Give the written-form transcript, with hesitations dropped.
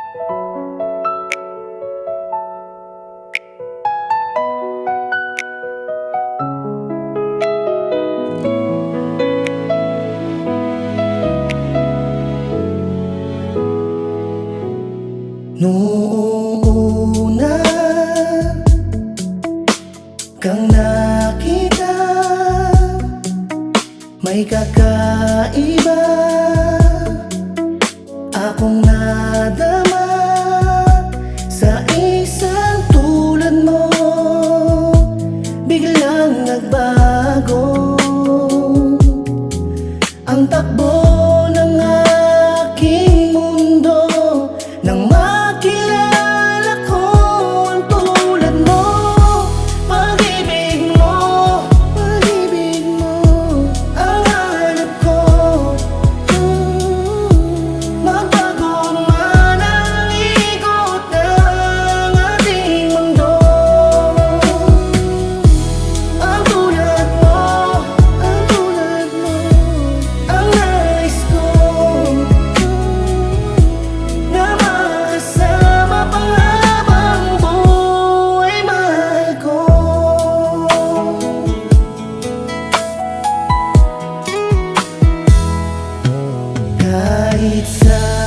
Noong una kang nakita, may kakaiba akong nadama sa isang tulad mo. Biglang nagbago ang takbo ng aking mundo nang makilala ko ang tulad mo. Pag-ibig mo ang hanap ko. Magbago man ang ikot ng ating mundo, ang tulad mo ang nais ko na makasama panghabang buhay, mahal ko. Kahit sa